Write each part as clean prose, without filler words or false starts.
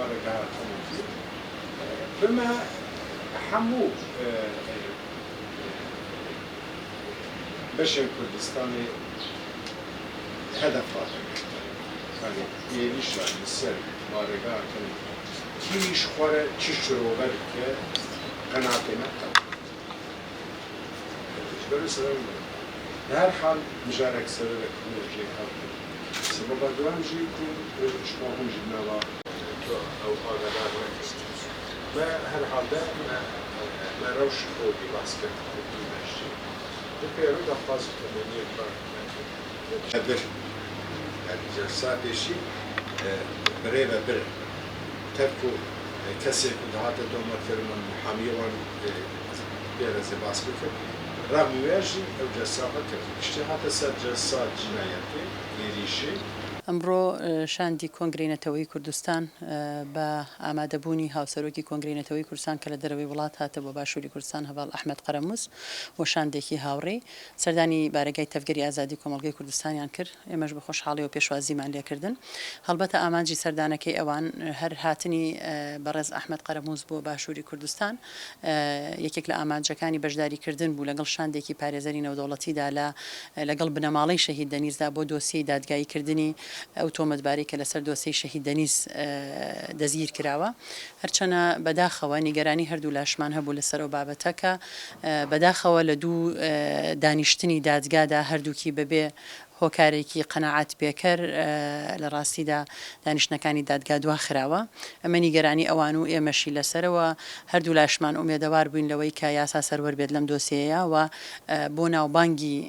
بارگاهاتەوەی بمە هەموو بەشێک کوردستانی هەدەفات يعني يليشان السر بارجات كيش خورة تشرو برك قناعتنا إيش سلام هر حال مجارك سبب نرجع هذا سبب دوام جيكو شلون جبنا أو هذا ما هر حال ده ما روش خودي باسكت ماشي بكرة ده فاز كمية بار يعني جلسات شيء بريبة بر تركو كسر كدهات دوما كرمان محاميوان بيرز باسكت رغم يجي أو جلسات كذا اشتهات سر جلسات جناياتي يريشي ئەمڕۆ شاندی کۆنگرەی نەتەوەیی کوردستان بە ئامادەبوونی هاوسەرۆکی کۆنگرەی نەتەوەیی کوردستان کە لە دەرەوەی وڵات هاتە بۆ باشووری کوردستان هەڤاڵ ئەحمەد قەرەمووس و شاندێکی هاوڕێی سەردانی بارگای تەفگەری ئازادی کۆمەڵگەی کوردستانیان کرد ئێمەش بە خۆشحاڵی و پێشوازیمان لێکردن هەڵبەتە ئامانجی سەردانەکەی ئەوان هەر هاتنی بەڕێز ئەحمەد قەرەمووس بۆ باشووری کوردستان یەکێک لە ئامانجەکانی بەشداریکردن بوو لەگەڵ شاندێکی پارێزەری نێودەوڵەتیدا لەگەڵ بنەماڵەی شەهید دەنیزدا بۆ دۆسیەی دادگاییکردنی ئەو تۆمەتباری کە لەسەر دۆسیەی شەهید دەنیز دەزگیر کراوە هەرچەنە بەداخەوە نیگەرانی هەردوو لاشمان هەبوو لەسەر ئەو بابەتە کە بەداخەوە لە دوو دانیشتنی دادگادا هەردووکی بەبێ هۆکارێکی قەناعەت پێکەر لە ڕاستیدا دانیشتنەکانی دادگا دواخراوە ئەمە نیگەرانی ئەوان و ئێمەشی لەسەرەوە هەردوو لاشمان ئومێدەوار بووین لەوەی کە یاسا سەروەر بێت لەم دۆسیەیە و بۆ ناوبانگی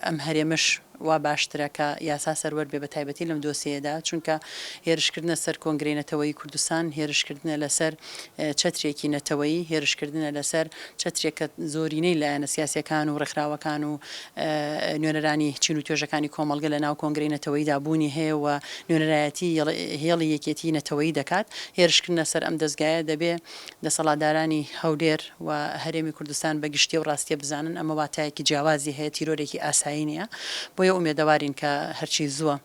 ئەم هەرێمەش وا باشترە کە یاسا سەروەر بێ بە تایبەتی لەم دۆسیەدا چونکە هێرشکردنە سەر کۆنگرەی نەتەوەیی کوردستان هێرشکردنە لەسەر چەترێکی نەتەوەیی هێرشکردنە لەسەر چەترێک کە زۆرینەی لایەنە سیاسیەکان و ڕێکخراوەکان و نوێنەرانی چین و توێژەکانی کۆمەڵگە لە ناو کۆنگرەی نەتەوەییدا بوونی هەیە و نوێنەرایەتی هێڵی یەکێتی نەتەوەیی دەکات هێرشکردنە سەر ئەم دەستگایە دەبێ دەسەڵاتدارانی هەولێر و هەرێمی کوردستان بە گشتی و ڕاستیە بزانن ئەمە واتایەکی جیاوازی هەیە تیرۆرێکی ئاسایی نییە بۆیە ئومێدەوارین کە هەرچی زووە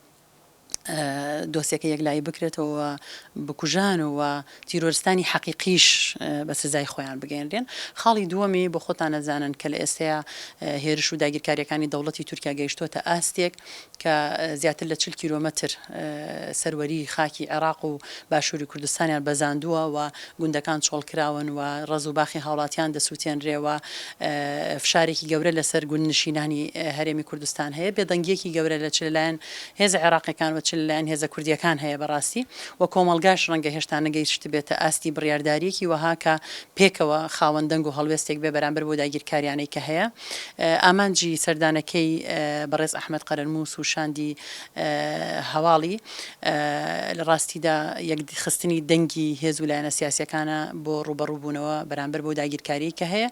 دۆسیەکە یەکلایی بکرێتەوە بکوژان و تیرۆرستانی حەقیقیش بە سزای خۆیان بگەێنرێن خاڵی دووەمی بۆ خۆتان نەزانن کە لە ئێستەیە هێرش و داگیرکاریەکانی دەوڵەتی تورکیا گەیشتوتە ئاستێک کە زیاتر لە 40 کیلۆمەتر سەروەری خاکی عێراق و باشووری کوردستانیان بەزاندووە و گوندەکان چۆڵکراون و ڕز و باخی هاوڵاتیان دەسووتێنرێەوە فشارێکی گەورە لەسەر گوندنشینانی هەرێمی کوردستان هەیە بێدەنگیەکی گەورە لە چ لەلایەن هێز عێراقیەکان و لایەن هێزە کوردیەکان هەیە بەڕاستی و کۆمەلگاش ڕەنگە هێشتا نەگەیشت بێتە ئاستی بڕیارداریەکی وەها کە پێکەوە خاوەندەنگ و هەڵوێستێک بێ بەرامبەر بۆ داگیرکاریانەی کە هەیە ئامانجی سەردانەکەی بەڕێز ئەحمەد قەرەمووس و شاندی هەواڵی لە ڕاستیدا یەکخستنی دەنگی هێز و لایەنە سیاسیەکانە بۆ ڕوبەڕووبوونەوە بەرامبەر بۆ داگیرکاری کە هەیە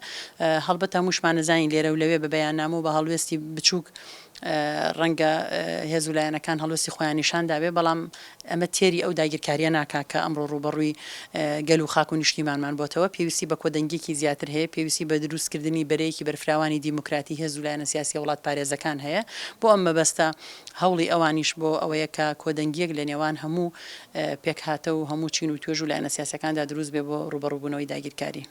هەڵبەت هەمووشمان نەزانین لێرە و لەوێ بە بەیاننامە و بە هەڵوێستی بچووک ڕەنگە هێز و لایەنەکان هەڵوەستی خۆیان نیشانداوێ بەڵام ئەمە تێری ئەو داگیرکاریە ناکا کە ئەمڕۆ ڕوبەڕووی گەل و خاک و نیشتیمانمان بۆتەوە پێویستی بە کۆدەنگێکی زیاتر هەیە پێویستی بە دروستکردنی بەرەیەکی بەرفراوانی دیموکراتی هێز و لایەنە سیاسی وڵات پارێزەکان هەیە بۆ ئەم مەبەستە هەوڵی ئەوانیش بۆ ئەوەیە کە کۆدەنگیەک لە نێوان هەموو پێکهاتە و هەموو چین و توێژ و لایەنە سیاسەکاندا دروست بێ بۆ ڕوبەڕووبوونەوەی داگیرکاری